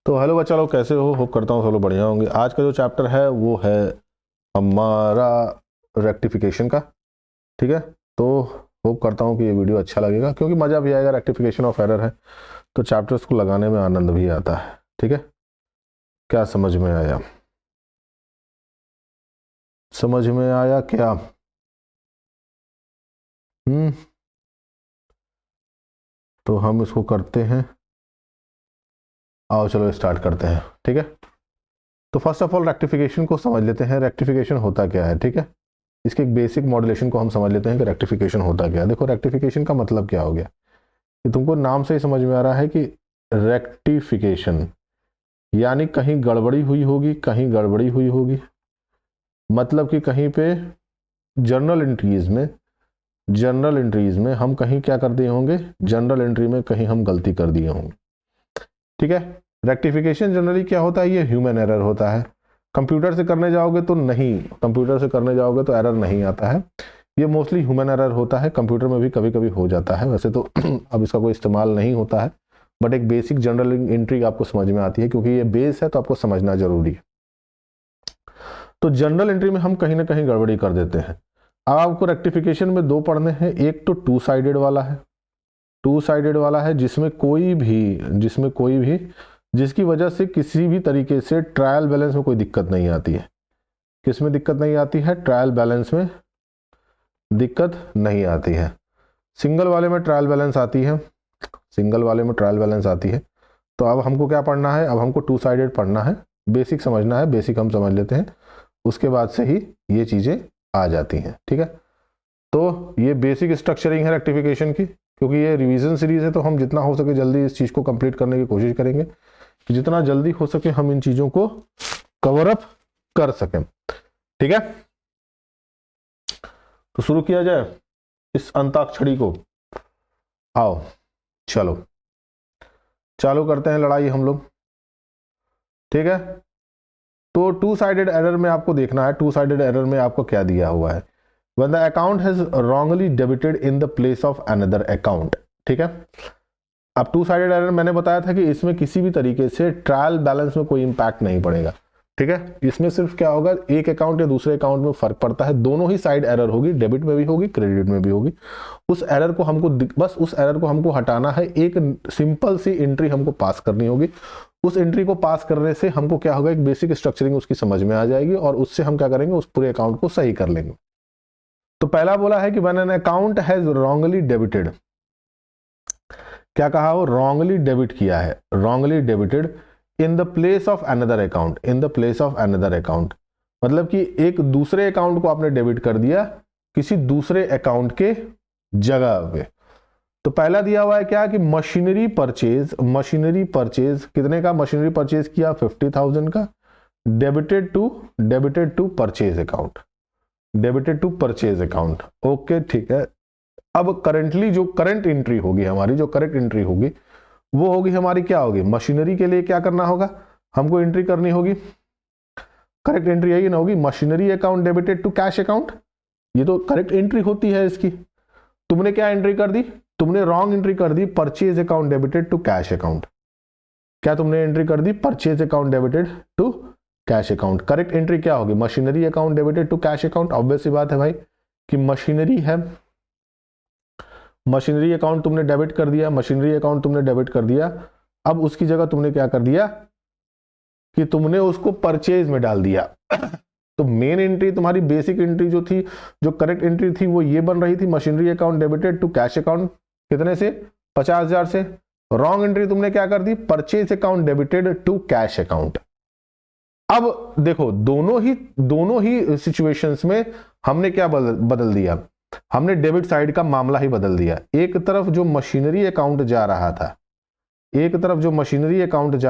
तो हेलो बच्चा लोग, कैसे हो? होप करता हूँ सब लोग बढ़िया होंगे। आज का जो चैप्टर है वो है हमारा रेक्टिफिकेशन का। ठीक है, तो होप करता हूँ कि ये वीडियो अच्छा लगेगा, क्योंकि मज़ा भी आएगा। रेक्टिफिकेशन ऑफ एरर है तो चैप्टर्स को लगाने में आनंद भी आता है। ठीक है, क्या समझ में आया? समझ में आया क्या? तो हम इसको करते हैं। आओ चलो स्टार्ट करते हैं। ठीक है, तो फर्स्ट ऑफ ऑल रेक्टिफिकेशन को समझ लेते हैं। रेक्टिफिकेशन होता क्या है? ठीक है, इसके एक बेसिक मॉड्यूलेशन को हम समझ लेते हैं कि रेक्टिफिकेशन होता क्या है। देखो, रेक्टिफिकेशन का मतलब क्या हो गया कि तुमको नाम से ही समझ में आ रहा है कि रेक्टिफिकेशन यानी कहीं गड़बड़ी हुई होगी, कहीं गड़बड़ी हुई होगी। मतलब कि कहीं पे जर्नल एंट्रीज में हम कहीं क्या कर दिए होंगे, जर्नल एंट्री में कहीं हम गलती कर दिए होंगे। ठीक है, रेक्टिफिकेशन जनरली क्या होता है? ये ह्यूमन एरर होता है। कंप्यूटर से करने जाओगे तो नहीं, कंप्यूटर से करने जाओगे तो एरर नहीं आता है। ये मोस्टली ह्यूमन एरर होता है। कंप्यूटर में भी कभी कभी हो जाता है, वैसे तो अब इसका कोई इस्तेमाल नहीं होता है, बट एक बेसिक जनरल एंट्री आपको समझ में आती है, क्योंकि ये बेस है तो आपको समझना जरूरी है। तो जनरल एंट्री में हम कहीं ना कहीं गड़बड़ी कर देते हैं। अब आपको रेक्टिफिकेशन में दो पढ़ने हैं। एक तो टू साइडेड वाला है, जिसमें कोई भी जिसकी वजह से किसी भी तरीके से ट्रायल बैलेंस में कोई दिक्कत नहीं आती है। किसमें दिक्कत नहीं आती है? ट्रायल बैलेंस में दिक्कत नहीं आती है। सिंगल वाले में ट्रायल बैलेंस आती है। तो अब हमको क्या पढ़ना है? अब हमको टू साइडेड पढ़ना है। बेसिक समझना है, बेसिक हम समझ लेते हैं, उसके बाद से ही ये चीजें आ जाती हैं। ठीक है, तो ये बेसिक स्ट्रक्चरिंग है रेक्टिफिकेशन की। क्योंकि ये रिवीजन सीरीज है तो हम जितना हो सके जल्दी इस चीज को कंप्लीट करने की कोशिश करेंगे, जितना जल्दी हो सके हम इन चीजों को कवर अप कर सकें। ठीक है, तो शुरू किया जाए इस अंताक्षरी को। आओ चलो चालू करते हैं लड़ाई हम लोग। ठीक है, तो टू साइडेड एरर में आपको देखना है, टू साइडेड एरर में आपको क्या दिया हुआ है? When the account has wrongly debited in the place of another account। ठीक है, अब टू साइडेड एरर मैंने बताया था कि इसमें किसी भी तरीके से ट्रायल बैलेंस में कोई इंपैक्ट नहीं पड़ेगा। ठीक है, इसमें सिर्फ क्या होगा, एक अकाउंट या दूसरे अकाउंट में फर्क पड़ता है। दोनों ही साइड एरर होगी, डेबिट में भी होगी, क्रेडिट में भी होगी। उस एरर को हमको हटाना है। एक सिंपल सी एंट्री हमको पास करनी होगी। उस एंट्री को पास करने से हमको क्या होगा, एक बेसिक स्ट्रक्चरिंग उसकी समझ में आ जाएगी, और उससे हम क्या करेंगे, उस पूरे अकाउंट को सही कर लेंगे। तो पहला बोला है कि when an account has wrongly debited, क्या कहा? वो रॉन्गली डेबिट किया है, wrongly debited in the place of another account, in the place of another account. मतलब कि एक दूसरे अकाउंट को आपने डेबिट कर दिया किसी दूसरे अकाउंट के जगह पे। तो पहला दिया हुआ है क्या कि मशीनरी परचेज कितने का मशीनरी परचेज किया? 50,000 का। Debited to purchase account, debited to purchase account. Okay, ठीक है। अब करंटली जो करंट एंट्री होगी हमारी, जो करेक्ट एंट्री होगी वो होगी हमारी, क्या होगी? मशीनरी के लिए क्या करना होगा हमको? एंट्री करनी होगी। करेक्ट एंट्री यही ना होगी, machinery account debited to cash account. ये तो करेक्ट एंट्री होती है इसकी। तुमने क्या एंट्री कर दी? तुमने रॉन्ग एंट्री कर दी, purchase account debited to cash account. क्या तुमने एंट्री कर दी? Purchase account debited to cash account. Correct entry क्या होगी? Machinery account debited to cash account. Obvious सी बात है भाई कि मशीनरी है, मशीनरी अकाउंट तुमने डेबिट कर दिया, मशीनरी अकाउंट तुमने डेबिट कर दिया। अब उसकी जगह तुमने क्या कर दिया कि तुमने उसको परचेज में डाल दिया। तो मेन एंट्री तुम्हारी, बेसिक एंट्री जो थी, जो करेक्ट एंट्री थी, वो ये बन रही थी, machinery account debited to cash account. कितने से? 50,000 से। रॉन्ग एंट्री तुमने क्या कर दी? Purchase account debited to cash account. अब देखो, दोनों ही सिचुएशंस में हमने क्या बदल दिया? हमने डेबिट साइड का मामला ही बदल दिया। एक तरफ जो मशीनरी अकाउंट जा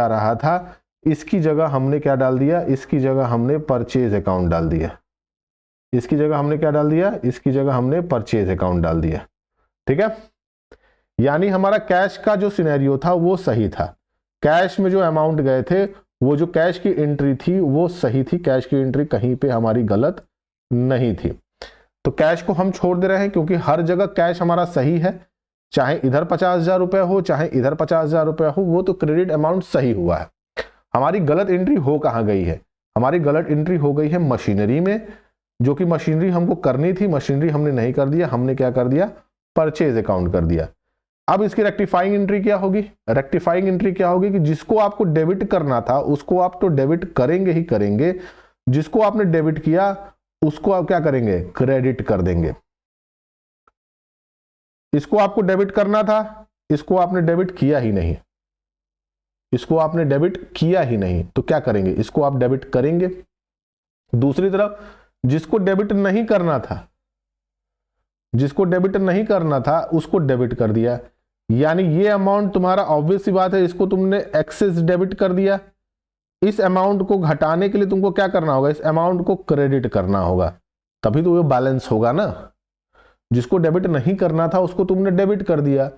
रहा था, इसकी जगह हमने क्या डाल दिया? इसकी जगह हमने परचेज अकाउंट डाल दिया। इसकी जगह हमने क्या डाल दिया? इसकी जगह हमने परचेज अकाउंट डाल दिया। ठीक है, यानी हमारा कैश का जो सिनेरियो था वो सही था। कैश में जो अमाउंट गए थे, वो जो कैश की एंट्री थी वो सही थी। कैश की एंट्री कहीं पे हमारी गलत नहीं थी। तो कैश को हम छोड़ दे रहे हैं, क्योंकि हर जगह कैश हमारा सही है। चाहे इधर 50,000 रुपए हो, चाहे इधर 50,000 रुपए हो, वो तो क्रेडिट अमाउंट सही हुआ है। हमारी गलत एंट्री हो कहाँ गई है? हमारी गलत एंट्री हो गई है मशीनरी में, जो कि मशीनरी हमको करनी थी, मशीनरी हमने नहीं कर दिया, हमने क्या कर दिया? परचेज अकाउंट कर दिया। अब इसकी रेक्टिफाइंग एंट्री क्या होगी? रेक्टिफाइंग एंट्री क्या होगी कि जिसको आपको डेबिट करना था उसको आप तो डेबिट करेंगे ही करेंगे, जिसको आपने डेबिट किया उसको आप क्या करेंगे? क्रेडिट कर देंगे। इसको आपको डेबिट करना था, इसको आपने डेबिट किया ही नहीं, इसको आपने डेबिट किया ही नहीं, तो क्या करेंगे? इसको आप डेबिट करेंगे। दूसरी तरफ जिसको डेबिट नहीं करना था, जिसको डेबिट नहीं करना था उसको डेबिट कर दिया, यानी ये अमाउंट तुम्हारा ऑब्वियस सी बात है, इसको तुमने एक्सेस डेबिट कर दिया। इस अमाउंट को घटाने के लिए तुमको क्या करना होगा? इस अमाउंट को क्रेडिट करना होगा, तभी तो ये बैलेंस होगा ना। जिसको डेबिट नहीं करना था उसको तुमने डेबिट कर दिया,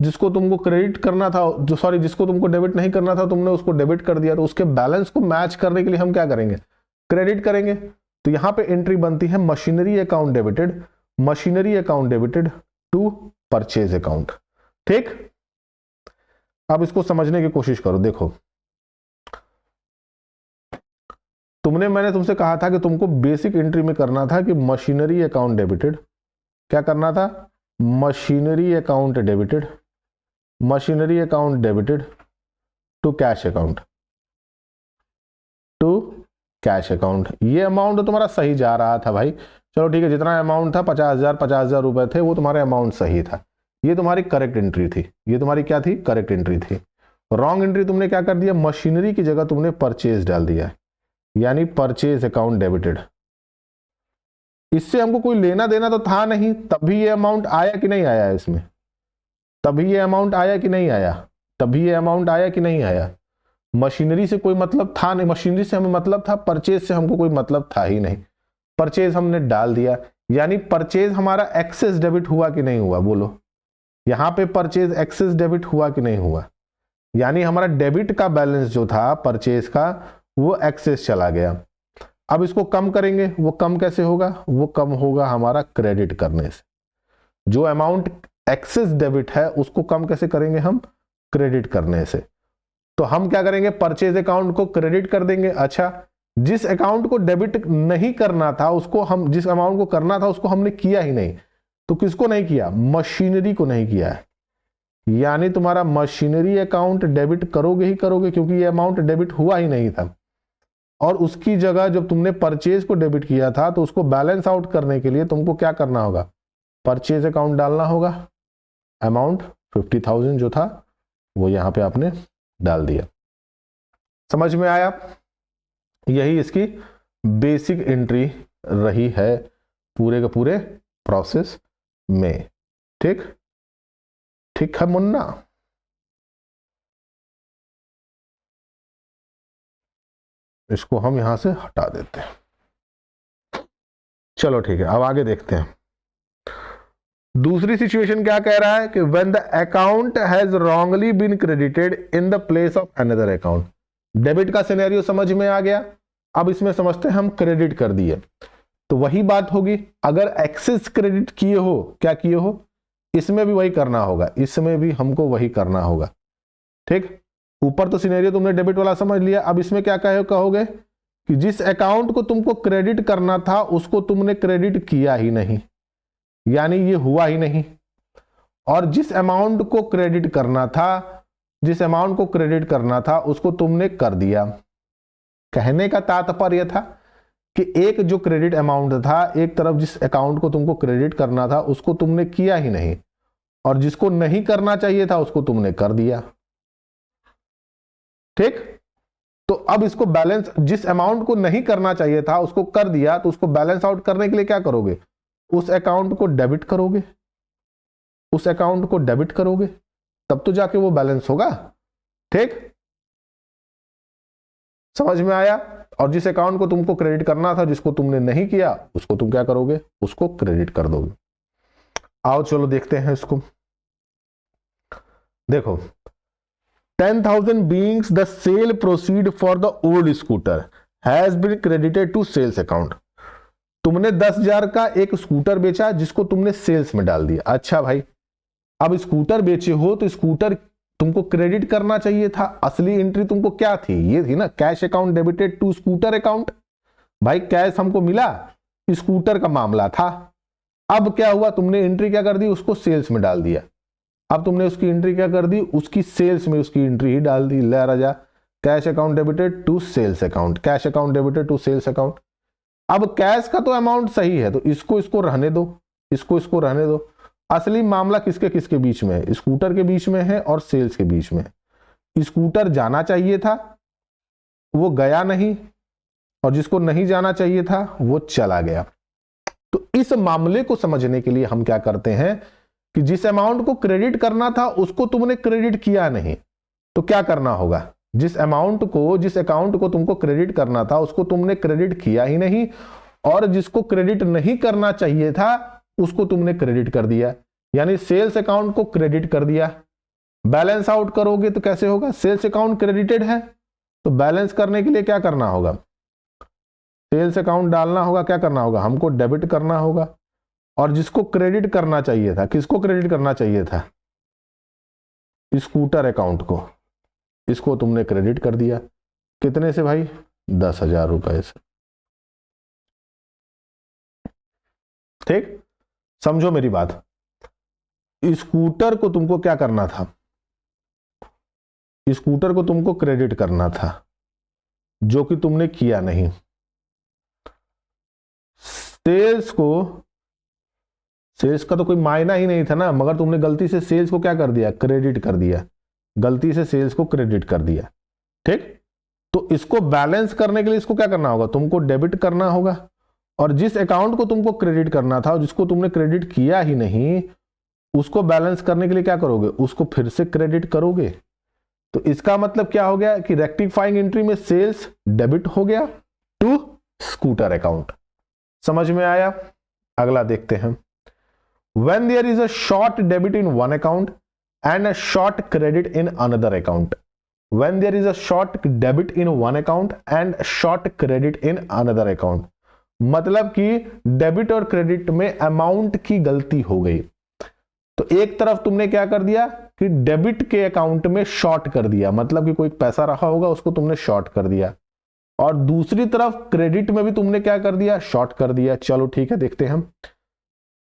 जिसको तुमको क्रेडिट करना था, जिसको तुमको डेबिट नहीं करना था तुमने उसको डेबिट कर दिया, तो उसके बैलेंस को मैच करने के लिए हम क्या करेंगे? क्रेडिट करेंगे। तो यहां पे एंट्री बनती है machinery account debited, machinery account debited to purchase account. ठीक, अब इसको समझने की कोशिश करो। देखो, मैंने तुमसे कहा था कि तुमको बेसिक एंट्री में करना था कि मशीनरी अकाउंट डेबिटेड, क्या करना था? Machinery account debited, machinery account debited to cash account, to cash account. ये अमाउंट तुम्हारा सही जा रहा था भाई, चलो ठीक है, जितना अमाउंट था 50,000 रुपए थे, वो तुम्हारे अमाउंट सही था, ये तुम्हारी करेक्ट एंट्री थी, ये तुम्हारी क्या थी? करेक्ट एंट्री थी। रॉन्ग एंट्री तुमने क्या कर दिया? मशीनरी की जगह तुमने परचेज डाल दिया, यानी परचेज अकाउंट डेबिटेड। इससे हमको कोई लेना देना तो था नहीं, तभी ये अमाउंट आया कि नहीं आया इसमें? तभी ये अमाउंट आया कि नहीं आया? तभी ये अमाउंट आया कि नहीं आया? मशीनरी से कोई मतलब था नहीं, मशीनरी से हमें मतलब था, परचेज से हमको कोई मतलब था ही नहीं। परचेज हमने डाल दिया, यानी परचेज हमारा एक्सेस डेबिट हुआ कि नहीं हुआ? बोलो, यहां पे परचेज एक्सेस डेबिट हुआ कि नहीं हुआ? यानी हमारा डेबिट का बैलेंस जो था परचेज का, वो एक्सेस चला गया। अब इसको कम करेंगे, वो कम कैसे होगा? वो कम होगा हमारा क्रेडिट करने से। जो अमाउंट एक्सेस डेबिट है उसको कम कैसे करेंगे हम? क्रेडिट करने से। तो हम क्या करेंगे? परचेज अकाउंट को क्रेडिट कर देंगे। अच्छा, जिस अकाउंट को डेबिट नहीं करना था उसको हम, जिस अमाउंट को करना था उसको हमने किया ही नहीं, तो किसको नहीं किया? मशीनरी को नहीं किया है, यानी तुम्हारा मशीनरी अकाउंट डेबिट करोगे ही करोगे, क्योंकि ये अमाउंट डेबिट हुआ ही नहीं था। और उसकी जगह जब तुमने परचेज को डेबिट किया था तो उसको बैलेंस आउट करने के लिए तुमको क्या करना होगा? परचेज अकाउंट डालना होगा। अमाउंट 50,000 जो था वो यहां पे आपने डाल दिया। समझ में आया? यही इसकी बेसिक एंट्री रही है पूरे के पूरे प्रोसेस में। ठीक, ठीक है मुन्ना? इसको हम यहां से हटा देते हैं। चलो ठीक है, अब आगे देखते हैं। दूसरी सिचुएशन क्या कह रहा है कि when the account has wrongly been credited in the place of another account. Debit का सिनेरियो समझ में आ गया। अब इसमें समझते हैं हम क्रेडिट कर दिए, तो वही बात होगी। अगर एक्सेस क्रेडिट किए हो, क्या किए हो, इसमें भी वही करना होगा, इसमें भी हमको वही करना होगा। ठीक, ऊपर तो सिनेरियो तुमने डेबिट वाला समझ लिया। अब इसमें क्या कहोगे कि जिस अकाउंट को तुमको क्रेडिट करना था उसको तुमने क्रेडिट किया ही नहीं, यानी ये हुआ ही नहीं। और जिस अमाउंट को क्रेडिट करना था, जिस अमाउंट को क्रेडिट करना था उसको तुमने कर दिया। कहने का तात्पर्य था कि एक जो क्रेडिट अमाउंट था, एक तरफ जिस अकाउंट को तुमको क्रेडिट करना था उसको तुमने किया ही नहीं, और जिसको नहीं करना चाहिए था उसको तुमने कर दिया। ठीक, तो अब इसको बैलेंस, जिस अमाउंट को नहीं करना चाहिए था उसको कर दिया, तो उसको बैलेंस आउट करने के लिए क्या करोगे? उस अकाउंट को डेबिट करोगे, उस अकाउंट को डेबिट करोगे, तब तो जाके वो बैलेंस होगा। ठीक, समझ में आया? और जिस अकाउंट को तुमको क्रेडिट करना था, जिसको तुमने नहीं किया, उसको तुम क्या करोगे? उसको क्रेडिट कर दोगे। आओ चलो देखते हैं इसको। देखो, 10,000 beings the sale proceed for the old scooter has been credited to sales account। तुमने 10,000 का एक स्कूटर बेचा जिसको तुमने सेल्स में डाल दिया। अच्छा भाई, अब स्कूटर बेचे हो तो स्कूटर तुमको क्रेडिट करना चाहिए था। असली एंट्री तुमको क्या थी, ये थी ना, cash account debited to scooter account. भाई कैश हमको मिला, स्कूटर का मामला था। अब क्या हुआ, तुमने एंट्री क्या कर दी, उसको सेल्स में डाल दिया। अब तुमने उसकी एंट्री क्या कर दी, उसकी सेल्स में उसकी एंट्री ही डाल दी। ले राजा, cash account debited to sales account, cash account debited to sales account. अब कैश का तो अमाउंट सही है, तो इसको रहने दो, इसको रहने दो। असली मामला किसके किसके बीच में है, स्कूटर के बीच में है और सेल्स के बीच में है। स्कूटर जाना चाहिए था, वो गया नहीं, और जिसको नहीं जाना चाहिए था वो चला गया। तो इस मामले को समझने के लिए हम क्या करते हैं कि जिस अमाउंट को क्रेडिट करना था उसको तुमने क्रेडिट किया नहीं, तो क्या करना होगा, जिस अकाउंट को तुमको क्रेडिट करना था उसको तुमने क्रेडिट किया ही नहीं, और जिसको क्रेडिट नहीं करना चाहिए था उसको तुमने क्रेडिट कर दिया, यानी सेल्स अकाउंट को क्रेडिट कर दिया। बैलेंस आउट करोगे तो कैसे होगा, सेल्स अकाउंट क्रेडिटेड है तो बैलेंस करने के लिए क्या करना होगा, सेल्स अकाउंट डालना होगा, क्या करना होगा, हमको डेबिट करना होगा। और जिसको क्रेडिट करना चाहिए था, किसको क्रेडिट करना चाहिए था, स्कूटर अकाउंट को, इसको तुमने क्रेडिट कर दिया। कितने से भाई, 10,000 रुपए से। ठीक, समझो मेरी बात। स्कूटर को तुमको क्या करना था, स्कूटर को तुमको क्रेडिट करना था, जो कि तुमने किया नहीं। सेल्स का तो कोई मायना ही नहीं था ना, मगर तुमने गलती से सेल्स को क्या कर दिया, क्रेडिट कर दिया, गलती से सेल्स को क्रेडिट कर दिया। ठीक, तो इसको बैलेंस करने के लिए इसको क्या करना होगा, तुमको डेबिट करना होगा। और जिस अकाउंट को तुमको क्रेडिट करना था और जिसको तुमने क्रेडिट किया ही नहीं, उसको बैलेंस करने के लिए क्या करोगे, उसको फिर से क्रेडिट करोगे। तो इसका मतलब क्या हो गया कि रेक्टिफाइंग एंट्री में सेल्स डेबिट हो गया टू स्कूटर अकाउंट। समझ में आया। अगला देखते हैं। When there is a short debit in one account and a short credit in another account. When there is a short debit in one account and short credit in another account. मतलब कि debit और credit में amount की गलती हो गई। तो एक तरफ तुमने क्या कर दिया कि डेबिट के अकाउंट में शॉर्ट कर दिया, मतलब कि कोई पैसा रखा होगा उसको तुमने शॉर्ट कर दिया, और दूसरी तरफ क्रेडिट में भी तुमने क्या कर दिया, शॉर्ट कर दिया। चलो ठीक है, देखते हैं।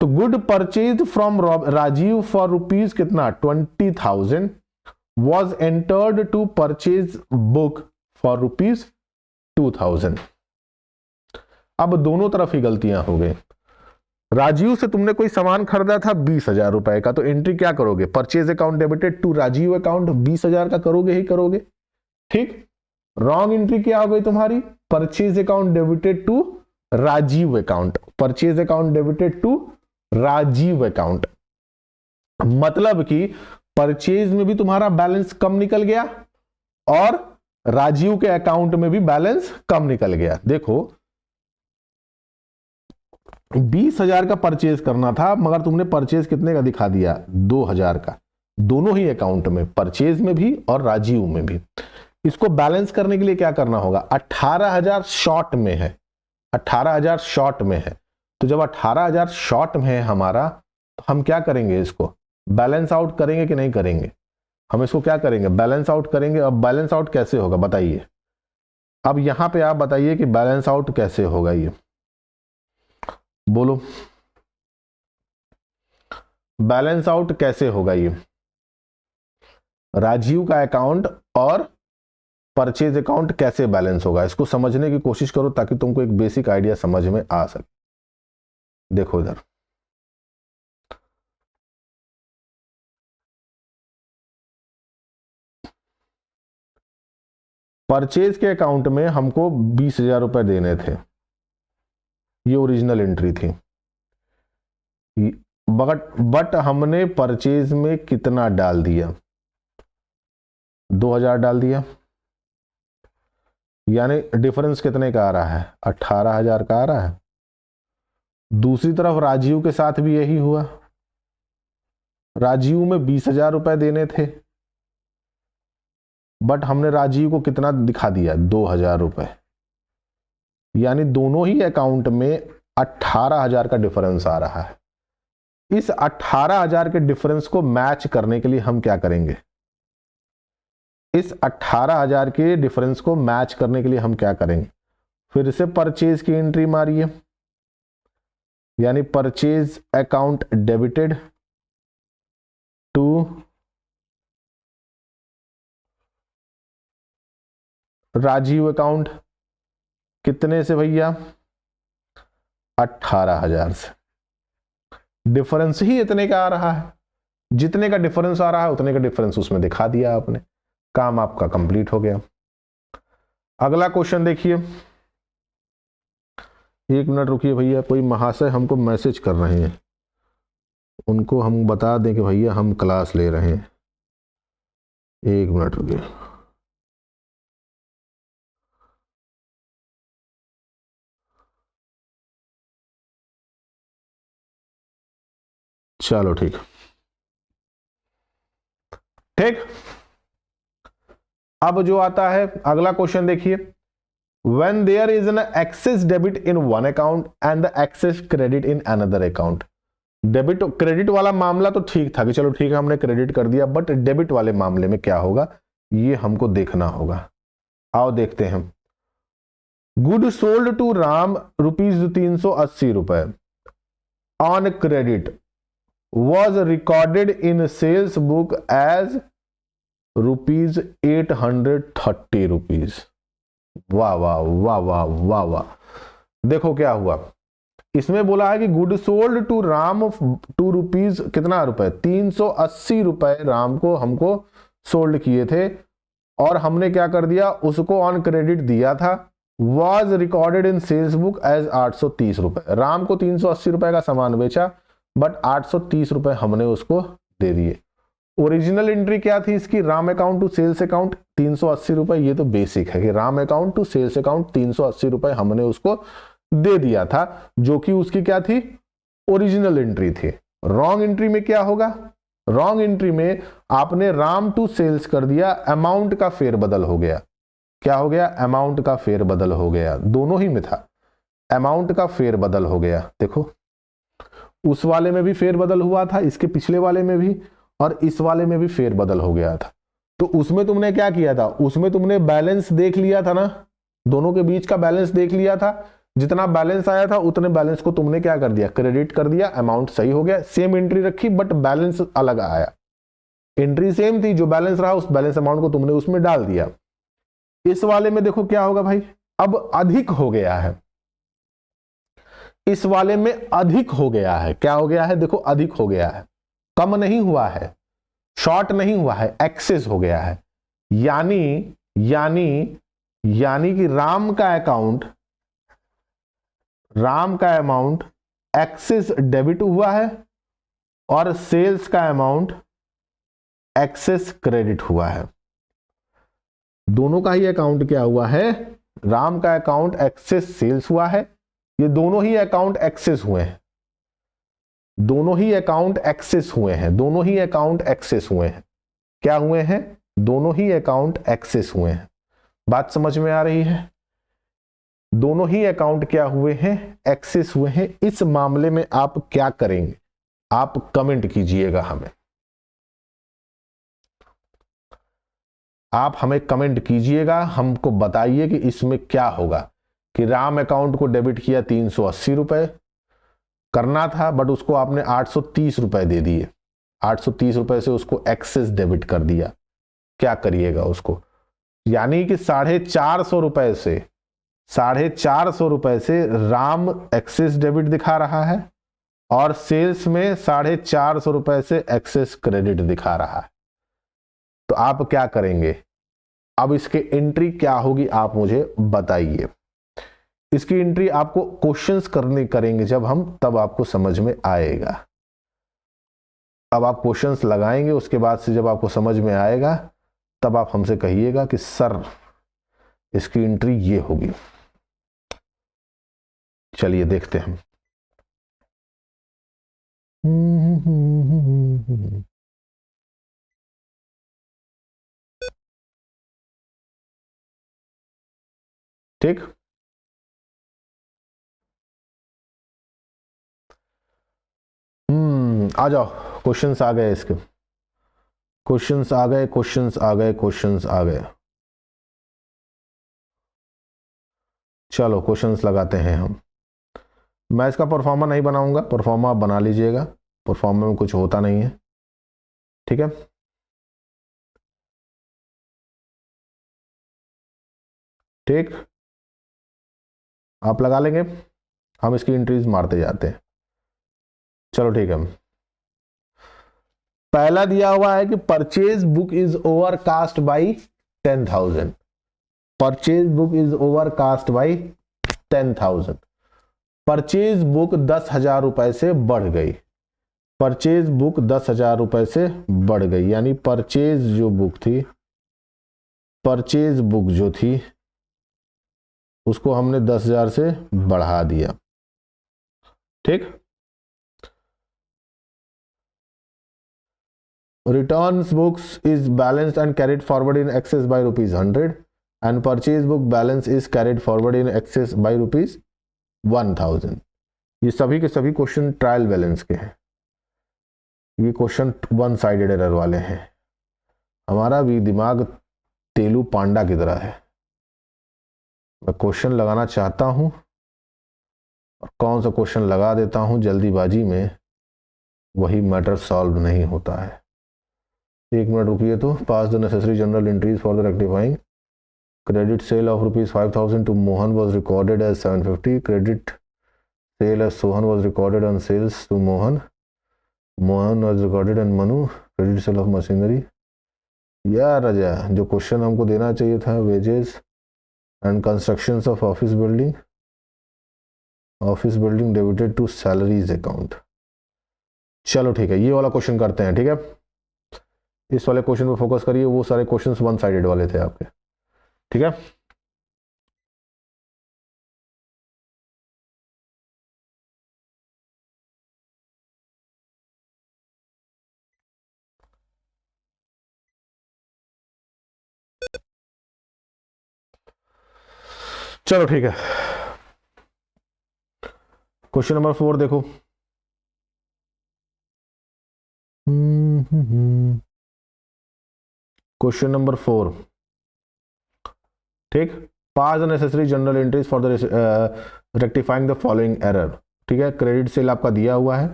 तो good purchase from Rajeev for rupees कितना, 20,000 was entered to purchase book for rupees 2,000। अब दोनों तरफ ही गलतियां हो गई। राजीव से तुमने कोई सामान खरीदा था 20,000 रुपए का, तो एंट्री क्या करोगे, purchase account debited to Rajeev account, 20,000 का करोगे ही करोगे। ठीक, रॉन्ग एंट्री क्या हो गई तुम्हारी, purchase account debited to Rajeev account, purchase account debited to Rajeev account. मतलब कि परचेज में भी तुम्हारा बैलेंस कम निकल गया और राजीव के अकाउंट में भी बैलेंस कम निकल गया। देखो 20,000 का परचेज करना था, मगर तुमने परचेज कितने का दिखा दिया, 2,000 का, दोनों ही अकाउंट में, परचेज में भी और राजीव में भी। इसको बैलेंस करने के लिए क्या करना होगा, 18,000 शॉर्ट में है, 18,000 शॉर्ट में है। तो जब 18,000 शॉर्ट में है हमारा, तो हम क्या करेंगे, इसको बैलेंस आउट करेंगे कि नहीं करेंगे, हम इसको क्या करेंगे, बैलेंस आउट करेंगे। अब बैलेंस आउट कैसे होगा बताइए, अब यहां पे आप बताइए कि बैलेंस आउट कैसे होगा, ये बोलो, बैलेंस आउट कैसे होगा। ये राजीव का अकाउंट और परचेज अकाउंट कैसे बैलेंस होगा, इसको समझने की कोशिश करो ताकि तुमको एक बेसिक आइडिया समझ में आ सके। देखो इधर, परचेज के अकाउंट में हमको 20,000 रुपए देने थे, ये ओरिजिनल एंट्री थी, बट हमने परचेज में कितना डाल दिया, 2,000 डाल दिया, यानी डिफरेंस कितने का आ रहा है, 18,000 का आ रहा है। दूसरी तरफ राजीव के साथ भी यही हुआ, राजीव में 20,000 रुपए देने थे, बट हमने राजीव को कितना दिखा दिया, 2,000 रुपए, यानी दोनों ही अकाउंट में 18,000 का डिफरेंस आ रहा है। इस 18,000 के डिफरेंस को मैच करने के लिए हम क्या करेंगे, इस 18,000 के डिफरेंस को मैच करने के लिए हम क्या करेंगे, फिर से परचेज की एंट्री मारिए, यानी purchase account debited to Rajeev account, कितने से भैया, 18,000 से। डिफरेंस ही इतने का आ रहा है, जितने का डिफरेंस आ रहा है उतने का डिफरेंस उसमें दिखा दिया आपने, काम आपका कंप्लीट हो गया। अगला क्वेश्चन देखिए, एक मिनट रुकिए भैया, कोई महाशय हमको मैसेज कर रहे हैं, उनको हम बता दें कि भैया हम क्लास ले रहे हैं। एक मिनट रुकिए। चलो ठीक ठीक। अब जो आता है अगला क्वेश्चन देखिए, when there is an excess debit in one account and the excess credit in another account। Debit credit वाला मामला तो ठीक था कि चलो ठीक है हमने क्रेडिट कर दिया, बट डेबिट वाले मामले में क्या होगा ये हमको देखना होगा। आओ देखते हैं। Good sold to Ram ₹380 on credit was recorded in sales book as ₹830। वाह वाह वाह वाह वाह वाह। देखो क्या हुआ, इसमें बोला है कि good sold to Ram to rupees कितना रुपए, ₹380 राम को हमको सोल्ड किए थे, और हमने क्या कर दिया उसको ऑन क्रेडिट दिया था। Was recorded in sales book as ₹830। Ram को ₹380 का सामान बेचा, बट ₹830 हमने उसको दे दिए। ओरिजिनल एंट्री क्या थी इसकी, Ram account to sales account ₹380। ये तो बेसिक है कि Ram account to sales account ₹380 हमने उसको दे दिया था, जो कि उसकी क्या थी, ओरिजिनल एंट्री थी। रॉन्ग एंट्री में क्या होगा, रॉन्ग एंट्री में आपने राम टू सेल्स कर दिया, अमाउंट का फेरबदल हो गया। क्या हो गया, अमाउंट का फेरबदल हो गया, दोनों ही में था, अमाउंट का फेरबदल हो गया। देखो उस वाले में भी फेरबदल हुआ था, इसके पिछले वाले में भी, और इस वाले में भी फेरबदल हो गया था। तो उसमें तुमने क्या किया था, उसमें तुमने बैलेंस देख लिया था ना, दोनों के बीच का बैलेंस देख लिया था, जितना बैलेंस आया था उतने बैलेंस को तुमने क्या कर दिया, क्रेडिट कर दिया, अमाउंट सही हो गया। सेम एंट्री रखी बट बैलेंस अलग आया, एंट्री सेम थी, जो बैलेंस रहा उस बैलेंस अमाउंट को तुमने उसमें डाल दिया। इस वाले में देखो क्या होगा भाई, अब अधिक हो गया है, इस वाले में अधिक हो गया है। क्या हो गया है, देखो अधिक हो गया है, कम नहीं हुआ है, शॉर्ट नहीं हुआ है, एक्सेस हो गया है। यानी यानी यानी कि राम का अमाउंट एक्सेस डेबिट हुआ है और सेल्स का अमाउंट एक्सेस क्रेडिट हुआ है। दोनों का ही अकाउंट क्या हुआ है, राम का अकाउंट एक्सेस सेल्स हुआ है, ये दोनों ही अकाउंट एक्सेस हुए हैं, दोनों ही अकाउंट एक्सेस हुए हैं, दोनों ही अकाउंट एक्सेस हुए हैं। क्या हुए हैं, दोनों ही अकाउंट एक्सेस हुए हैं। बात समझ में आ रही है, दोनों ही अकाउंट क्या हुए हैं, एक्सेस हुए हैं। इस मामले में आप क्या करेंगे, आप कमेंट कीजिएगा हमें, आप हमें कमेंट कीजिएगा, हमको बताइए कि इसमें क्या होगा। कि राम अकाउंट को डेबिट किया ₹380 करना था, बट उसको आपने ₹830 दे दिए, ₹830 से उसको एक्सेस डेबिट कर दिया, क्या करिएगा उसको। यानी कि ₹450 से राम एक्सेस डेबिट दिखा रहा है और सेल्स में ₹450 से एक्सेस क्रेडिट दिखा रहा है। तो आप क्या करेंगे, अब इसके एंट्री क्या होगी आप मुझे बताइए। इसकी एंट्री आपको क्वेश्चंस करने करेंगे जब हम, तब आपको समझ में आएगा। अब आप क्वेश्चंस लगाएंगे, उसके बाद से जब आपको समझ में आएगा तब आप हमसे कहिएगा कि सर इसकी एंट्री ये होगी। चलिए देखते हैं। ठीक, आ जाओ, क्वेश्चंस आ गए इसके। क्वेश्चंस आ गए, क्वेश्चंस आ गए, क्वेश्चंस आ गए। चलो क्वेश्चंस लगाते हैं हम। मैं इसका परफॉर्मा नहीं बनाऊंगा, परफॉर्मा आप बना लीजिएगा, परफॉर्मा में कुछ होता नहीं है, ठीक है। ठीक, आप लगा लेंगे, हम इसकी एंट्रीज मारते जाते हैं। चलो ठीक है। पहला दिया हुआ है कि purchase book is overcast by 10,000। Purchase book is overcast by 10,000। Purchase book 10,000 रुपए से बढ़ गई। परचेज बुक 10,000 रुपए से बढ़ गई, यानी परचेज जो बुक थी, परचेज बुक जो थी उसको हमने 10,000 से बढ़ा दिया। ठीक, returns books is balanced and carried forward in excess by rupees 100 and purchase book balance is carried forward in excess by rupees 1,000। ये सभी के सभी क्वेश्चन ट्रायल बैलेंस के हैं, ये क्वेश्चन वन साइडेड एरर वाले हैं। हमारा भी दिमाग तेलू पांडा की तरह है, मैं क्वेश्चन लगाना चाहता हूं और कौन सा क्वेश्चन लगा देता हूं जल्दीबाजी में, वही मैटर सॉल्व नहीं होता है। एक मिनट रुकिए, तो pass the necessary journal entries for the rectifying. Credit sale of rupees 5,000 to Mohan was recorded as 750। Credit sale as Sohan was recorded on sales to Mohan. Mohan was recorded and Manu. Credit sale of machinery. या राजा, जो question हमको देना चाहिए था, wages and construction of office building, office building debited to salaries account. चलो ठीक है, ये वाला क्वेश्चन करते हैं, ठीक है। इस वाले क्वेश्चन पे फोकस करिए, वो सारे क्वेश्चंस वन साइडेड वाले थे आपके, ठीक है। चलो ठीक है, क्वेश्चन नंबर 4 देखो। क्वेश्चन नंबर 4, ठीक। Pass the necessary journal entries for the rectifying the following error. ठीक है, क्रेडिट सेल आपका दिया हुआ है,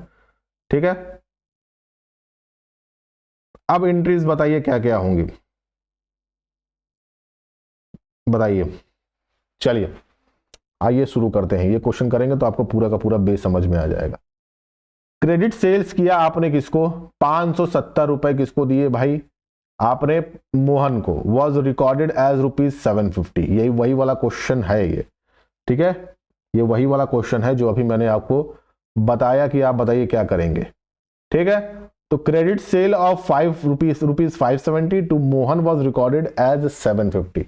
ठीक है। अब एंट्रीज बताइए क्या क्या होंगी, बताइए। चलिए आइए शुरू करते हैं, ये क्वेश्चन करेंगे तो आपको पूरा का पूरा बेस समझ में आ जाएगा। क्रेडिट सेल्स किया आपने किसको, 570 रुपए किसको दिए भाई, आपने मोहन को। Was recorded as rupees 750। यही वही वाला क्वेश्चन है ये, ठीक है। ये वही वाला क्वेश्चन है जो अभी मैंने आपको बताया कि आप बताइए क्या करेंगे, ठीक है। तो credit sale of rupees 570 to Mohan was recorded as 750।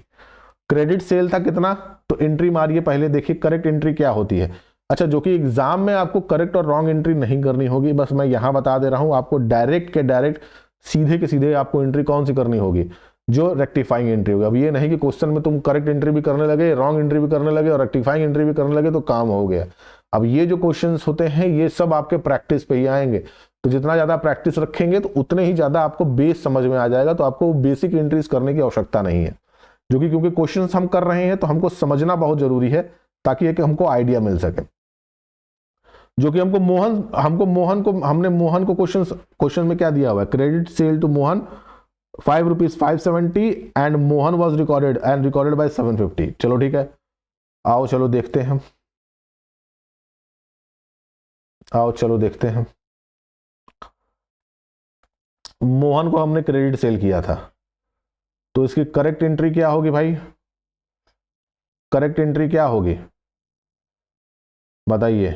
Credit sale था कितना, तो एंट्री मारिए पहले, देखिए करेक्ट एंट्री क्या होती है। अच्छा, जो कि एग्जाम में आपको करेक्ट और रॉन्ग एंट्री नहीं करनी होगी, बस मैं यहां बता दे रहा हूं आपको, डायरेक्ट के डायरेक्ट सीधे के सीधे आपको एंट्री कौन सी करनी होगी, जो रेक्टिफाइंग एंट्री होगी। अब ये नहीं कि क्वेश्चन में तुम करेक्ट एंट्री भी करने लगे, रॉन्ग एंट्री भी करने लगे और रेक्टिफाइंग एंट्री भी करने लगे तो काम हो गया। अब ये जो क्वेश्चंस होते हैं ये सब आपके प्रैक्टिस पे ही आएंगे, तो जितना ज्यादा प्रैक्टिस रखेंगे तो उतने ही ज्यादा आपको बेस समझ में आ जाएगा, तो आपको बेसिक एंट्रीज करने की आवश्यकता नहीं है। जो कि क्योंकि क्वेश्चंस हम कर रहे हैं तो हमको समझना बहुत जरूरी है, ताकि एक हमको आइडिया मिल सके। जो कि हमने मोहन को क्वेश्चन में क्या दिया हुआ है, credit sale to Mohan 5 rupees 570 and Mohan was recorded by 750। चलो ठीक है, आओ चलो देखते हैं, आओ चलो देखते हैं। मोहन को हमने क्रेडिट सेल किया था, तो इसकी करेक्ट एंट्री क्या होगी भाई, करेक्ट एंट्री क्या होगी बताइए।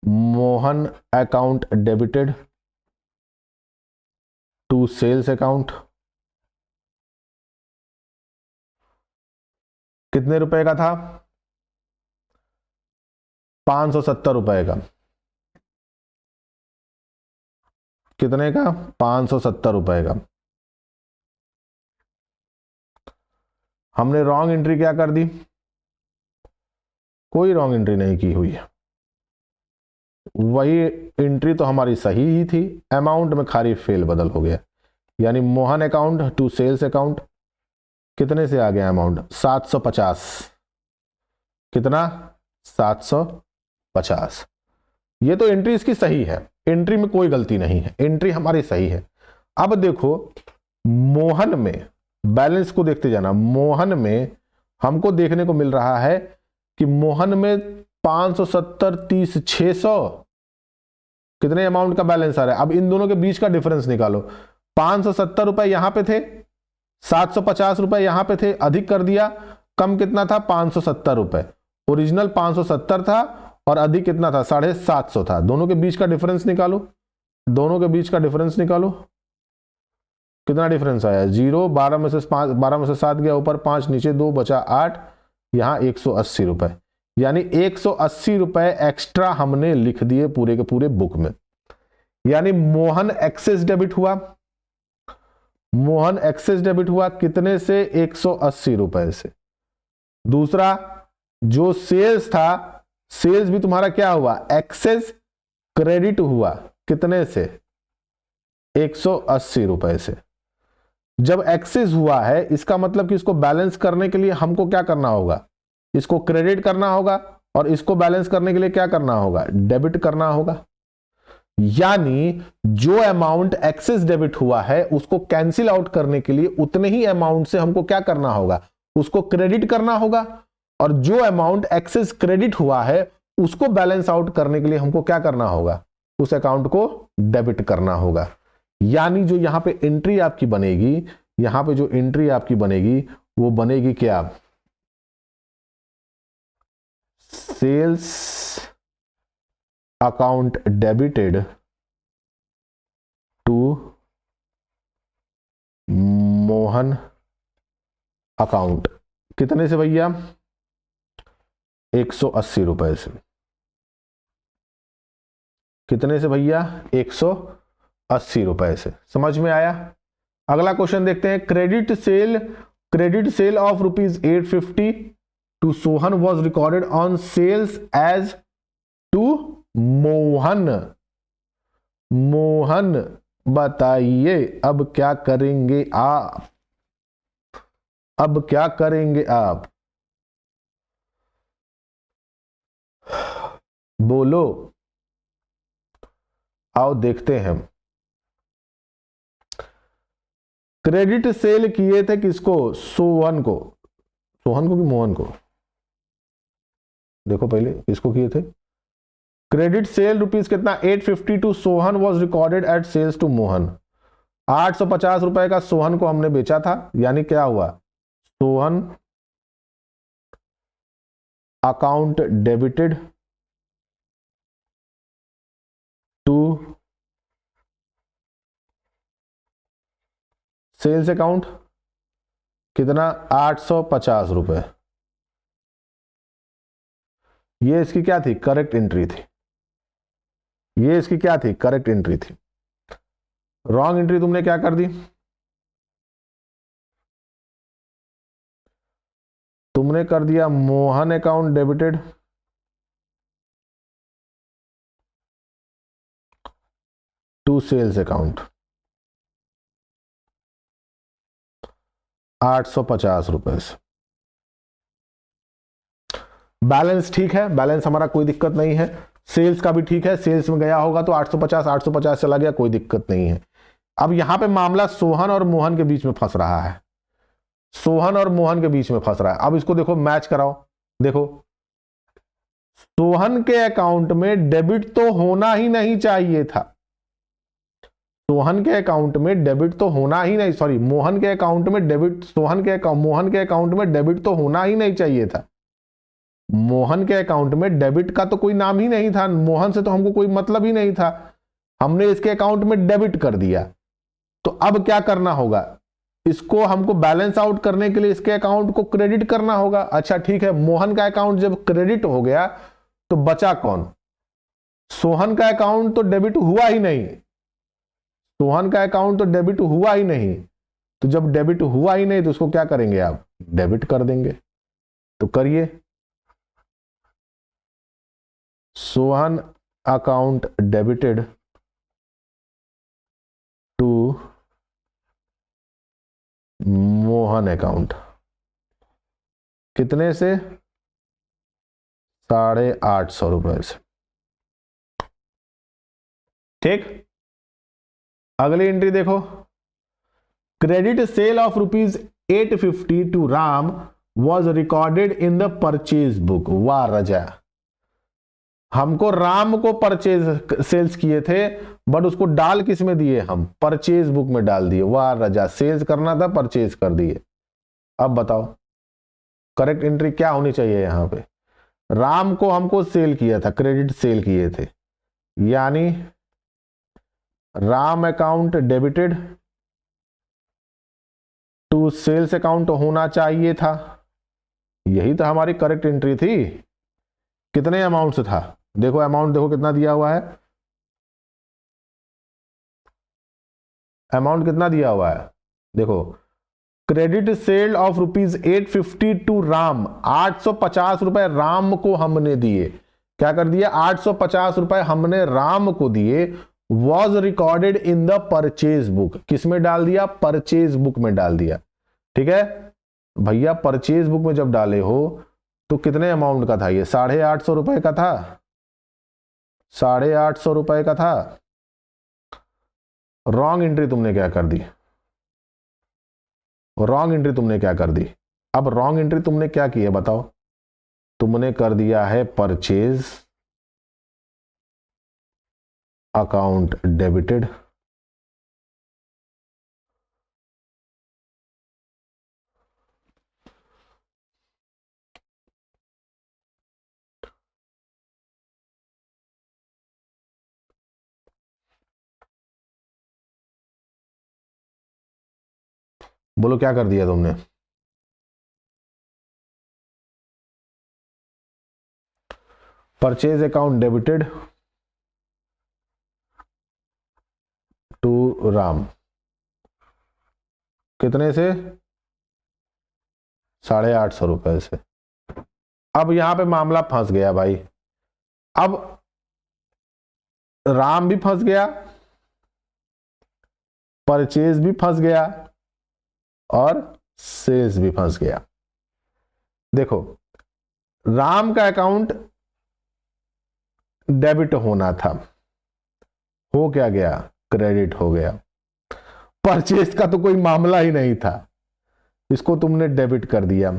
Mohan account debited to sales account, कितने रुपए का था, 570 रुपए का। कितने का, 570 रुपए का। हमने रॉन्ग एंट्री क्या कर दी, कोई रॉन्ग एंट्री नहीं की हुई है, वही एंट्री तो हमारी सही ही थी, अमाउंट में खाली फेल बदल हो गया, यानी Mohan account to sales account कितने से आ गया अमाउंट 750, कितना 750। ये तो एंट्री इसकी सही है, एंट्री में कोई गलती नहीं है, एंट्री हमारी सही है। अब देखो मोहन में बैलेंस को देखते जाना, मोहन में हमको देखने को मिल रहा है कि मोहन में 570 30 600 कितने अमाउंट का बैलेंस आ रहा है। अब इन दोनों के बीच का डिफरेंस निकालो, 570 रुपए यहां पे थे, 750 रुपए यहां पे थे, अधिक कर दिया, कम कितना था 570 रुपए, ओरिजिनल 570 था और अधिक कितना था 750 था। दोनों के बीच का डिफरेंस निकालो, दोनों के बीच का डिफरेंस निकालो, कितना डिफरेंस आया 0, 12 में से 5, 12 में से 7 गया ऊपर, 5 नीचे 2 बचा 8, यहां 180 रुपए, यानी 180 रुपए एक्स्ट्रा हमने लिख दिए पूरे के पूरे बुक में, यानी मोहन एक्सेस डेबिट हुआ, मोहन एक्सेस डेबिट हुआ कितने से 180 रुपए से। दूसरा जो सेल्स था, सेल्स भी तुम्हारा क्या हुआ एक्सेस क्रेडिट हुआ कितने से 180 रुपए से। जब एक्सेस हुआ है इसका मतलब कि इसको बैलेंस करने के लिए हमको क्या करना होगा, इसको क्रेडिट करना होगा और इसको बैलेंस करने के लिए क्या करना होगा, डेबिट करना होगा। यानी जो अमाउंट एक्सेस डेबिट हुआ है उसको कैंसिल आउट करने के लिए उतने ही अमाउंट से हमको क्या करना होगा, उसको क्रेडिट करना होगा, और जो अमाउंट एक्सेस क्रेडिट हुआ है उसको बैलेंस आउट करने के लिए हमको क्या करना होगा, उस अकाउंट को डेबिट करना होगा। यानी जो यहां पे एंट्री आपकी बनेगी, यहां पे जो एंट्री आपकी बनेगी वो बनेगी क्या, sales account debited to Mohan account कितने से भैया 180 रुपए से, कितने से भैया 180 रुपए से। समझ में आया। अगला क्वेश्चन देखते हैं, credit sale of ₹850 to Sohan was recorded on sales as to Mohan. Mohan बताइए अब क्या करेंगे आप, अब क्या करेंगे आप, बोलो, आओ देखते हैं। क्रेडिट सेल किए थे किसको, सोहन को, सोहन को कि मोहन को, देखो पहले किसको किए थे। क्रेडिट सेल रुपीज कितना 850 to Sohan was recorded at sales to Mohan. 850 रुपए का सोहन को हमने बेचा था, यानी क्या हुआ, Sohan account debited to sales account कितना 850 रुपए। ये इसकी क्या थी, करेक्ट एंट्री थी, ये इसकी क्या थी, करेक्ट एंट्री थी। रॉन्ग एंट्री तुमने क्या कर दी, तुमने कर दिया Mohan account debited to sales account 850 रुपए से। बैलेंस ठीक है, बैलेंस हमारा कोई दिक्कत नहीं है, सेल्स का भी ठीक है, सेल्स में गया होगा तो 850 चला गया, कोई दिक्कत नहीं है। अब यहां पे मामला सोहन और मोहन के बीच में फंस रहा है, सोहन और मोहन के बीच में फंस रहा है। अब इसको देखो मैच कराओ, देखो सोहन के अकाउंट में डेबिट तो होना ही नहीं चाहिए था, सोहन के अकाउंट में डेबिट तो होना ही नहीं, सॉरी मोहन के अकाउंट में डेबिट, मोहन के अकाउंट में डेबिट तो होना ही नहीं चाहिए था। मोहन के अकाउंट में डेबिट का तो कोई नाम ही नहीं था, मोहन से तो हमको कोई मतलब ही नहीं था, हमने इसके अकाउंट में डेबिट कर दिया। तो अब क्या करना होगा, इसको हमको बैलेंस आउट करने के लिए इसके अकाउंट को क्रेडिट करना होगा। अच्छा ठीक है, मोहन का अकाउंट जब क्रेडिट हो गया तो बचा कौन, सोहन का अकाउंट तो डेबिट हुआ ही नहीं, सोहन का अकाउंट तो डेबिट हुआ ही नहीं, तो जब डेबिट हुआ ही नहीं तो उसको क्या करेंगे आप, डेबिट कर देंगे। तो करिए, Sohan account debited to Mohan account. कितने से? 850 रुपए से। ठीक, अगली एंट्री देखो, credit sale of ₹850 to Ram was recorded in the purchase book. वाह रजा, हमको राम को परचेज सेल्स किए थे, बट उसको डाल किस में दिए? हम परचेज बुक में डाल दिए। वाह रजा, सेल्स करना था, परचेज कर दिए। अब बताओ करेक्ट एंट्री क्या होनी चाहिए यहां पे? राम को हमको सेल किया था, क्रेडिट सेल किए थे, यानी Ram account debited to sales account होना चाहिए था। यही तो हमारी करेक्ट एंट्री थी। कितने अमाउंट से था? देखो अमाउंट देखो कितना दिया हुआ है, अमाउंट कितना दिया हुआ है देखो, credit sale of ₹850 to Ram, 850 रुपए राम को हमने दिए। क्या कर दिया? 850 रुपए हमने राम को दिए। Was recorded in the purchase book, किसमें डाल दिया? परचेज बुक में डाल दिया। ठीक है भैया, परचेज बुक में जब डाले हो तो कितने अमाउंट का था ये? 850 रुपए का था, 850 रुपए का था। रॉन्ग एंट्री तुमने क्या कर दी? रॉन्ग एंट्री तुमने क्या कर दी? अब रॉन्ग एंट्री तुमने क्या की है बताओ? तुमने कर दिया है परचेज अकाउंट डेबिटेड बोलो क्या कर दिया तुमने? Purchase account debited to Ram, कितने से? 850 रुपए से। अब यहां पे मामला फंस गया भाई। अब राम भी फंस गया, परचेज भी फंस गया, और सेल्स भी फंस गया। देखो राम का अकाउंट डेबिट होना था, हो क्या गया? क्रेडिट हो गया। परचेज का तो कोई मामला ही नहीं था, इसको तुमने डेबिट कर दिया।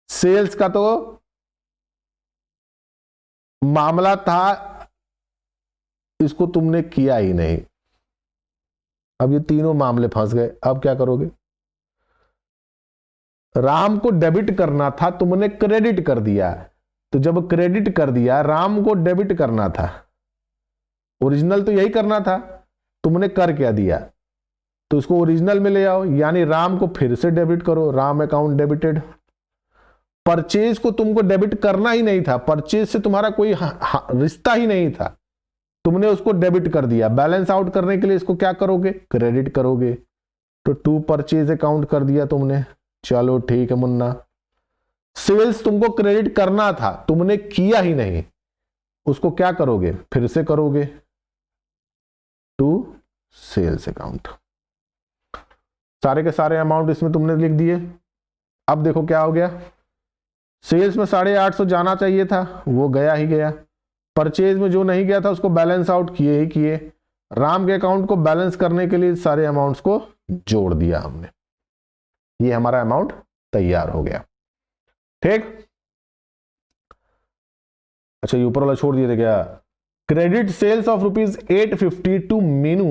सेल्स का तो मामला था, इसको तुमने किया ही नहीं। अब ये तीनों मामले फंस गए। अब क्या करोगे? राम को डेबिट करना था, तुमने क्रेडिट कर दिया। तो जब क्रेडिट कर दिया, राम को डेबिट करना था, ओरिजिनल तो यही करना था, तुमने कर क्या दिया? तो इसको ओरिजिनल में ले आओ, यानी राम को फिर से डेबिट करो, राम अकाउंट डेबिटेड। परचेज को तुमको डेबिट करना ही नहीं था, परचेज से तुम्हारा कोई रिश्ता ही नहीं था, तुमने उसको डेबिट कर दिया। बैलेंस आउट करने के लिए इसको क्या करोगे? क्रेडिट करोगे। तो टू परचेज अकाउंट कर दिया तुमने। चलो ठीक है मुन्ना, सेल्स तुमको क्रेडिट करना था, तुमने किया ही नहीं, उसको क्या करोगे? फिर से करोगे, टू सेल्स अकाउंट। सारे के सारे अमाउंट इसमें तुमने लिख दिए। अब देखो क्या हो गया, सेल्स में 850 जाना चाहिए था, वो गया ही गया। परचेज में जो नहीं गया था उसको बैलेंस आउट किए ही किए। राम के अकाउंट को बैलेंस करने के लिए सारे अमाउंट्स को जोड़ दिया हमने, ये हमारा अमाउंट तैयार हो गया। ठीक, अच्छा ये ऊपर वाला छोड़ दिए थे क्या? Credit sales of ₹850 to Meenu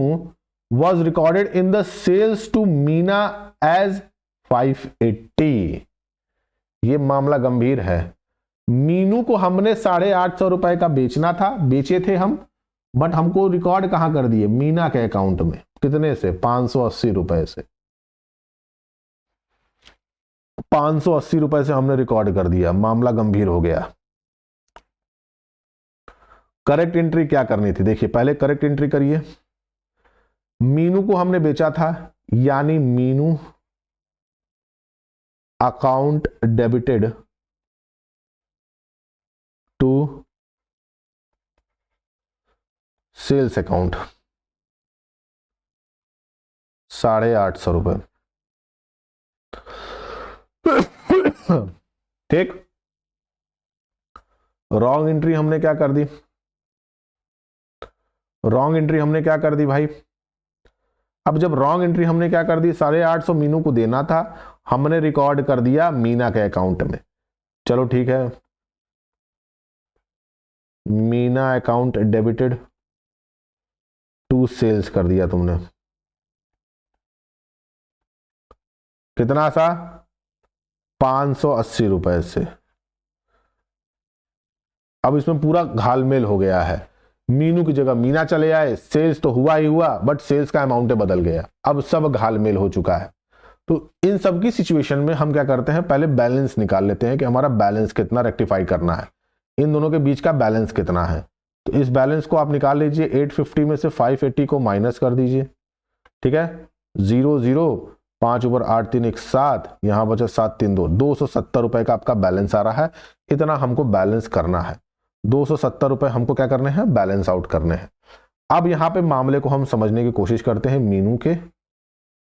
was recorded in the sales to Meena as 580। ये मामला गंभीर है। मीनू को हमने 850 रुपए का बेचना था, बेचे थे हम, बट हमको रिकॉर्ड कहां कर दिए? मीना के अकाउंट में। कितने से? 580 रुपए से। 580 रुपए से हमने रिकॉर्ड कर दिया, मामला गंभीर हो गया। करेक्ट एंट्री क्या करनी थी? देखिए पहले करेक्ट एंट्री करिए। मीनू को हमने बेचा था, यानी Meenu account debited to sales account 850 रुपए। ठीक, रॉन्ग एंट्री हमने क्या कर दी, रॉन्ग एंट्री हमने क्या कर दी भाई। अब जब रॉन्ग एंट्री हमने क्या कर दी, 850 मीनू को देना था, हमने रिकॉर्ड कर दिया मीना के अकाउंट में। चलो ठीक है, Meena account debited to sales कर दिया तुमने। कितना सा, 580 रुपए से। अब इसमें पूरा घालमेल हो गया है, मीनू की जगह मीना चले आए, सेल्स तो हुआ ही हुआ बट सेल्स का अमाउंट बदल गया, अब सब घालमेल हो चुका है। तो इन सब की सिचुएशन में हम क्या करते हैं, पहले बैलेंस निकाल लेते हैं कि हमारा बैलेंस कितना रेक्टिफाई करना है, इन दोनों के बीच का बैलेंस कितना है। तो इस बैलेंस को आप निकाल लीजिए, 850 में से 580 को माइनस कर दीजिए। ठीक है, 0 0 5 ऊपर 8 3 1 7, यहां बचा 7 3 2, 270 रुपए का आपका बैलेंस आ रहा है। इतना हमको बैलेंस करना है, 270 रुपए हमको क्या करने हैं, बैलेंस आउट करने हैं। अब यहां पे मामले को हम समझने की कोशिश करते हैं,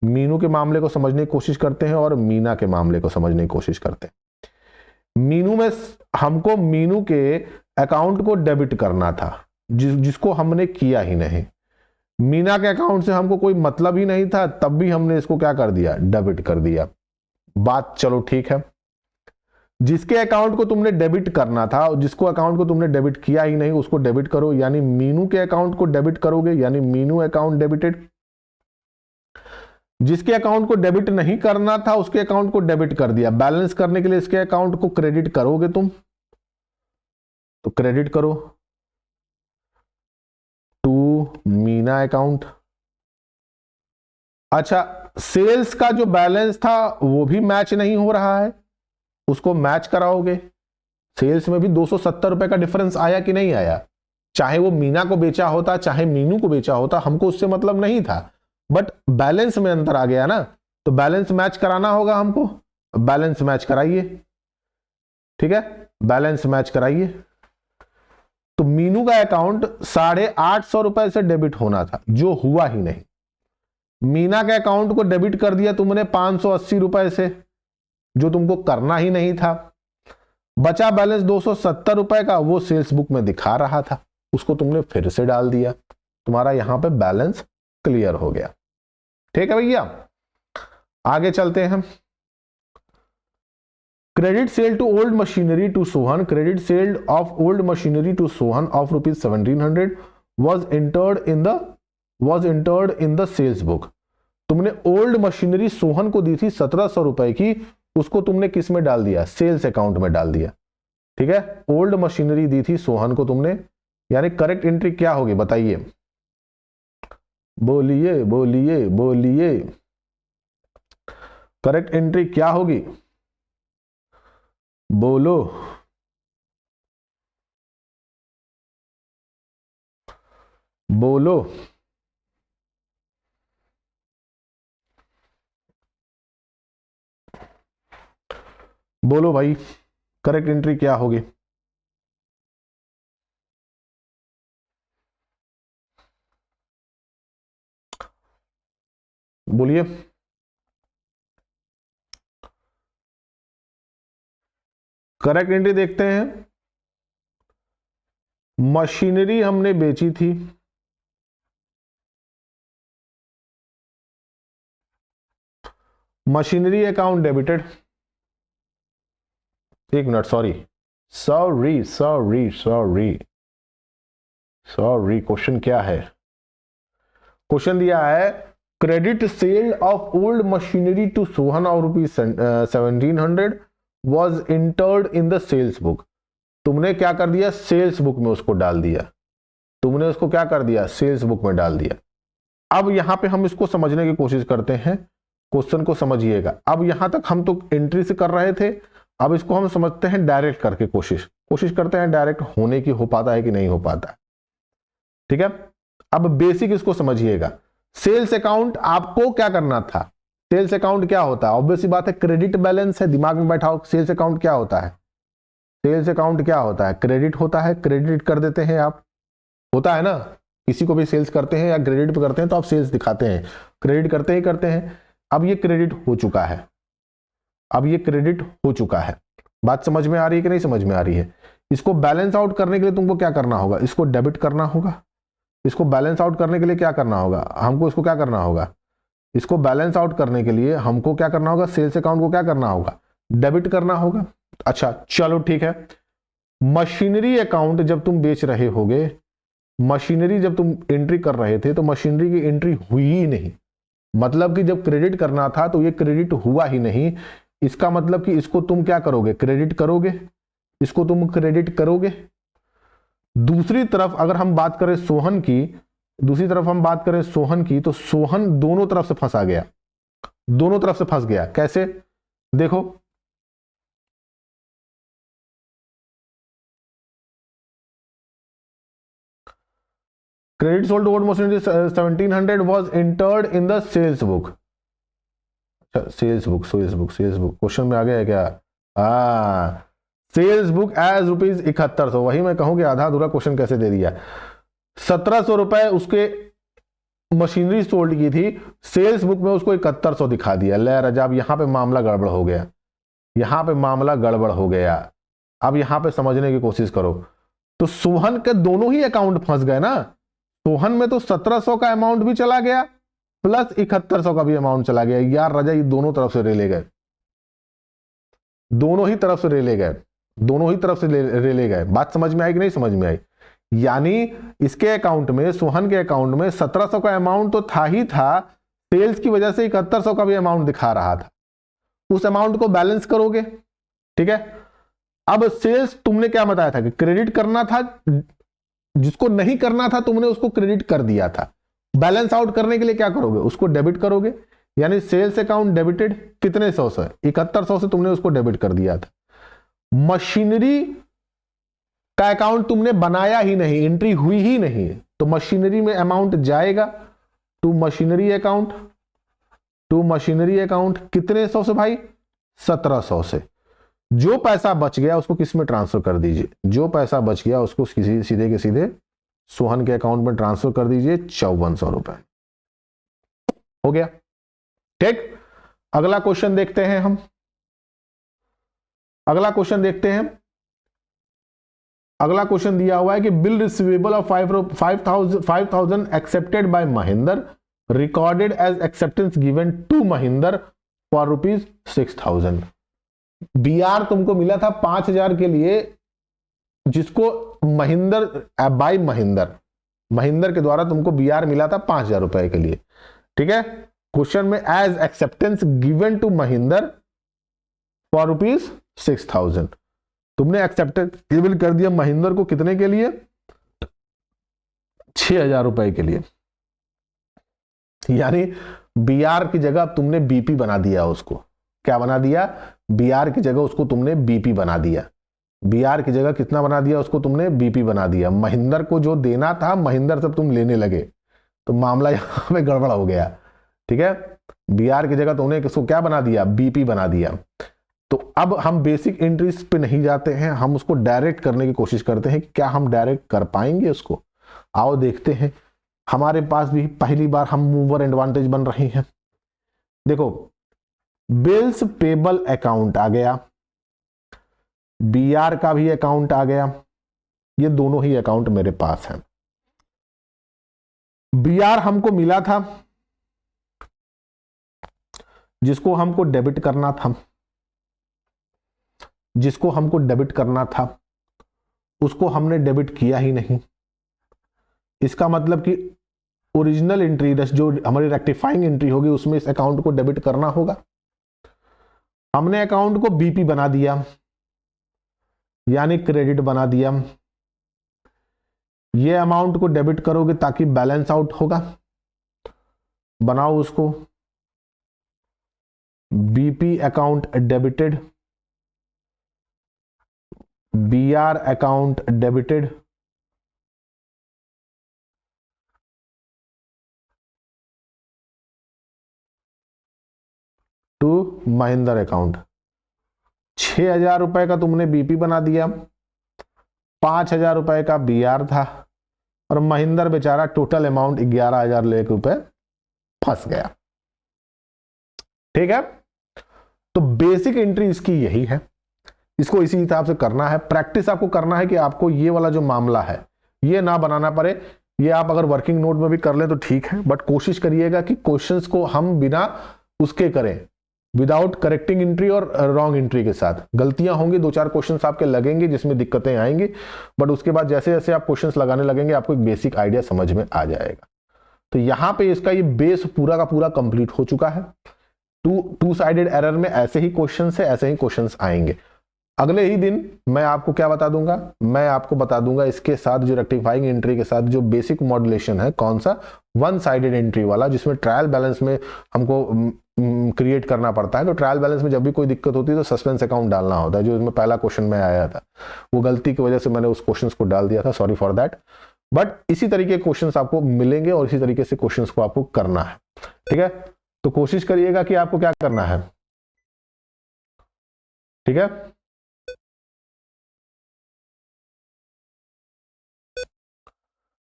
मीनू के मामले को समझने की कोशिश करते हैं और मीना के मामले को समझने की कोशिश करते हैं। मीनू में हमको मीनू के अकाउंट को डेबिट करना था, जिसको हमने किया ही नहीं। मीना के अकाउंट से हमको कोई मतलब ही नहीं था, तब भी हमने इसको क्या कर दिया, डेबिट कर दिया। बात चलो ठीक है, जिसके अकाउंट को तुमने डेबिट करना था, जिसको अकाउंट को तुमने डेबिट किया ही नहीं, उसको डेबिट करो, यानी मीनू के अकाउंट को डेबिट करोगे, यानी मीनू अकाउंट डेबिटेड। जिसके अकाउंट को डेबिट नहीं करना था, उसके अकाउंट को डेबिट कर दिया। बैलेंस करने के लिए इसके अकाउंट को क्रेडिट करोगे तुम, तो क्रेडिट करो टू मीना अकाउंट। अच्छा, सेल्स का जो बैलेंस था वो भी मैच नहीं हो रहा है, उसको मैच कराओगे। सेल्स में भी 270 रुपए का डिफरेंस आया कि नहीं आया, चाहे वो मीना को बेचा होता चाहे मीनू को बेचा होता, हमको उससे मतलब नहीं था, बट बैलेंस में अंतर आ गया ना, तो बैलेंस मैच कराना होगा हमको। बैलेंस मैच कराइए, ठीक है, बैलेंस मैच कराइए। तो मीनू का अकाउंट 850 रुपए से डेबिट होना था, जो हुआ ही नहीं। मीना के अकाउंट को डेबिट कर दिया तुमने 580 रुपए से, जो तुमको करना ही नहीं था। बचा बैलेंस 270 रुपए का, वो सेल्स बुक में दिखा रहा था, उसको तुमने फिर से डाल दिया। तुम्हारा यहां पे बैलेंस क्लियर हो गया। ठीक है भैया, आगे चलते हैं। Credit sale to old machinery to Sohan, credit sale of old machinery to Sohan of ₹1700 was entered in the sales book. तुमने ओल्ड मशीनरी सोहन को दी थी 1700 रुपए की, उसको तुमने किस में डाल दिया, सेल्स अकाउंट में डाल दिया। ठीक है, ओल्ड मशीनरी दी थी सोहन को तुमने, यानी करेक्ट एंट्री क्या होगी बताइए, बोलिए बोलिए बोलिए, करेक्ट एंट्री क्या होगी, बोलो बोलो। बोलो भाई, करेक्ट एंट्री क्या होगी, बोलिए। करेक्ट एंट्री देखते हैं, मशीनरी हमने बेची थी, मशीनरी अकाउंट डेबिटेड। एक minute, sorry sorry sorry sorry sorry, question क्या है, क्वेश्चन दिया है credit sale of old machinery to Sohan of ₹1700 was entered in the sales book. तुमने क्या कर दिया, सेल्स बुक में उसको डाल दिया, तुमने उसको क्या कर दिया, सेल्स बुक में डाल दिया। अब यहां पे हम इसको समझने की कोशिश करते हैं, क्वेश्चन को समझिएगा। अब यहां तक हम तो एंट्री से कर रहे थे, अब इसको हम समझते हैं डायरेक्ट करके, कोशिश करते हैं डायरेक्ट होने की, हो पाता है कि नहीं हो पाता है। ठीक है, अब बेसिक इसको समझिएगा। सेल्स अकाउंट आपको क्या करना था, सेल्स अकाउंट क्या होता है, ऑब्वियस सी बात है क्रेडिट बैलेंस है, दिमाग में बैठाओ। सेल्स अकाउंट क्या होता है, सेल्स अकाउंट क्या होता है, क्रेडिट होता है, क्रेडिट कर देते हैं आप, होता है ना, किसी को भी सेल्स करते हैं या क्रेडिट पे करते हैं तो आप सेल्स दिखाते हैं, क्रेडिट करते ही करते हैं। अब ये क्रेडिट हो चुका है, अब ये क्रेडिट हो चुका है। बात समझ में आ रही है कि नहीं समझ में आ रही है? इसको बैलेंस आउट करने के लिए तुमको क्या करना होगा, इसको डेबिट करना होगा। इसको बैलेंस आउट करने के लिए क्या करना होगा हमको, इसको क्या करना होगा, इसको बैलेंस आउट करने के लिए हमको क्या करना होगा, सेल्स अकाउंट को क्या करना होगा, डेबिट करना होगा। अच्छा चलो ठीक है। मशीनरी अकाउंट जब तुम बेच रहे होगे, मशीनरी जब तुम एंट्री कर रहे थे तो मशीनरी की एंट्री हुई ही नहीं, मतलब कि जब क्रेडिट करना था तो ये क्रेडिट हुआ ही नहीं। इसका मतलब कि इसको तुम क्या करोगे, क्रेडिट करोगे, इसको तुम क्रेडिट करोगे। दूसरी तरफ अगर हम बात करें सोहन की, दूसरी तरफ हम बात करें सोहन की, तो सोहन दोनों तरफ से फंसा गया, दोनों तरफ से फंस गया। कैसे देखो, credit sold toward machinery 1700 was entered in the sales book. अच्छा sales book, sales book question में आ गया है क्या? Sales book as ₹7100। वही मैं कहूं कि आधा अधूरा क्वेश्चन कैसे दे दिया। 1700 रुपए उसके मशीनरी सोल्ड की थी, सेल्स बुक में उसको 7100 दिखा दिया। ले रजाब, यहां पे मामला गड़बड़ हो गया, यहां पे मामला गड़बड़ हो गया। अब यहां पे समझने की कोशिश करो, तो सोहन के दोनों ही अकाउंट फंस गए ना। सोहन में तो 1700 का अमाउंट भी चला गया प्लस 7100 का भी अमाउंट चला गया। यार राजा, ये दोनों तरफ से रेले गए, दोनों ही तरफ से रेले गए, दोनों ही तरफ से रेले गए। बात समझ में आई कि नहीं समझ में आई? यानी इसके अकाउंट में, सोहन के अकाउंट में 1700 का अमाउंट तो था ही था, सेल्स की वजह से 7100 का भी अमाउंट दिखा रहा था। उस अमाउंट को बैलेंस करोगे, ठीक है। अब सेल्स तुमने क्या बताया था कि क्रेडिट करना था, जिसको नहीं करना था तुमने उसको क्रेडिट कर दिया था। बैलेंस आउट करने के लिए क्या करोगे, उसको डेबिट करोगे। यानी सेल्स अकाउंट डेबिटेड कितने सौ से, 7100 से तुमने उसको डेबिट कर दिया था। मशीनरी का अकाउंट तुमने बनाया ही नहीं, एंट्री हुई ही नहीं, तो मशीनरी में अमाउंट जाएगा to machinery account, to machinery account कितने सौ से भाई, 1700 से। जो पैसा बच गया उसको किस में ट्रांसफर कर दीजिए, जो पैसा बच गया उसको सीधे के सीधे सोहन के अकाउंट में ट्रांसफर कर दीजिए, 5400 रुपए हो गया। ठीक, अगला क्वेश्चन देखते हैं हम, अगला क्वेश्चन देखते हैं। अगला क्वेश्चन दिया हुआ है कि bill receivable of 5000 accepted by Mahendra, recorded as acceptance given to Mahendra for ₹6000। BR तुमको मिला था 5000 के लिए, जिसको महेंद्र बाय महेंद्र के द्वारा तुमको बीआर मिला था 5000 रुपए के लिए, ठीक है। क्वेश्चन में as acceptance given to Mahendra for ₹6000, तुमने एक्सेप्टेंस गिवन कर दिया महेंद्र को कितने के लिए, 6000 रुपए के लिए। यानी बीआर की जगह तुमने बीपी बना दिया, उसको क्या बना दिया, बीआर की जगह उसको तुमने बीपी बना दिया। बीआर की जगह कितना बना दिया, उसको तुमने बीपी बना दिया। महेंद्र को जो देना था महेंद्र से तुम लेने लगे, तो मामला यहां पे गड़बड़ हो गया, ठीक है। बीआर की जगह तुमने किसको क्या बना दिया, बीपी बना दिया। तो अब हम बेसिक एंट्रीज पे नहीं जाते हैं, हम उसको डायरेक्ट करने की कोशिश करते हैं कि क्या हम डायरेक्ट कर पाएंगे उसको। आओ देखते हैं, हमारे पास भी पहली बार हम मूवर एडवांटेज बन रहे हैं। देखो, बिल्स पेबल अकाउंट आ गया, बीआर का भी अकाउंट आ गया, ये दोनों ही अकाउंट मेरे पास हैं। बीआर हमको मिला था, जिसको हमको डेबिट करना था, जिसको हमको डेबिट करना था उसको हमने डेबिट किया ही नहीं। इसका मतलब कि ओरिजिनल एंट्री जो हमारी रेक्टिफाइंग एंट्री होगी उसमें इस अकाउंट को डेबिट करना होगा। हमने अकाउंट को बीपी बना दिया, यानी क्रेडिट बना दिया। ये अमाउंट को डेबिट करोगे ताकि बैलेंस आउट होगा, बनाओ उसको BP account debited, BR account debited, to Mahendra account. 6000 रुपए का तुमने बीपी बना दिया, 5000 रुपए का बीआर था और महेंद्र बेचारा टोटल अमाउंट 11,000 रुपए फंस गया। ठीक है, तो बेसिक एंट्री इसकी यही है, इसको इसी हिसाब से करना है। प्रैक्टिस आपको करना है कि आपको ये वाला जो मामला है ये ना बनाना पड़े। ये आप अगर वर्किंग नोट में भी कर ले तो ठीक है, बट कोशिश करिएगा कि क्वेश्चंस को हम बिना उसके करें, विदाउट करेक्टिंग एंट्री और रॉन्ग एंट्री के साथ। गलतियां होंगी, 2-4 क्वेश्चंस आपके लगेंगे जिसमें दिक्कतें आएंगी, बट उसके बाद जैसे जैसे आप क्वेश्चंस लगाने लगेंगे आपको एक बेसिक आइडिया समझ में आ जाएगा। तो यहां पे इसका ये बेस पूरा का पूरा कंप्लीट हो चुका है। टू साइडेड एरर में ऐसे ही क्वेश्चंस है, ऐसे ही क्वेश्चंस आएंगे। अगले ही दिन मैं आपको क्या बता दूंगा, मैं आपको बता दूंगा इसके साथ जो रेक्टिफाइंग एंट्री के साथ जो बेसिक मॉड्यूलेशन है, कौन सा, वन साइडेड एंट्री वाला, जिसमें ट्रायल बैलेंस में हमको क्रिएट करना पड़ता है। तो ट्रायल बैलेंस में जब भी कोई दिक्कत होती है तो सस्पेंस अकाउंट डालना होता है, जो इसमें पहला क्वेश्चन में आया था, वो गलती की वजह से मैंने उस क्वेश्चन को डाल दिया था, सॉरी फॉर दैट। बट इसी तरीके के क्वेश्चन आपको मिलेंगे और इसी तरीके से क्वेश्चन को आपको करना है। ठीक है, तो कोशिश करिएगा कि आपको क्या करना है। ठीक है,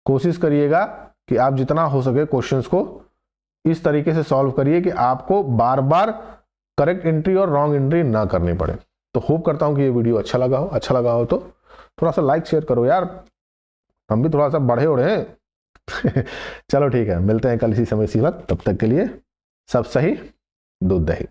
कोशिश करिएगा कि आप जितना हो सके क्वेश्चंस को इस तरीके से सॉल्व करिए कि आपको बार बार करेक्ट एंट्री और रॉन्ग एंट्री ना करनी पड़े। तो होप करता हूं कि ये वीडियो अच्छा लगा हो तो थोड़ा सा लाइक शेयर करो यार, हम भी थोड़ा सा बढ़े उड़े हैं। चलो ठीक है, मिलते हैं कल इसी समय इसी वक्त, तब तक के लिए सब सही दूध दही।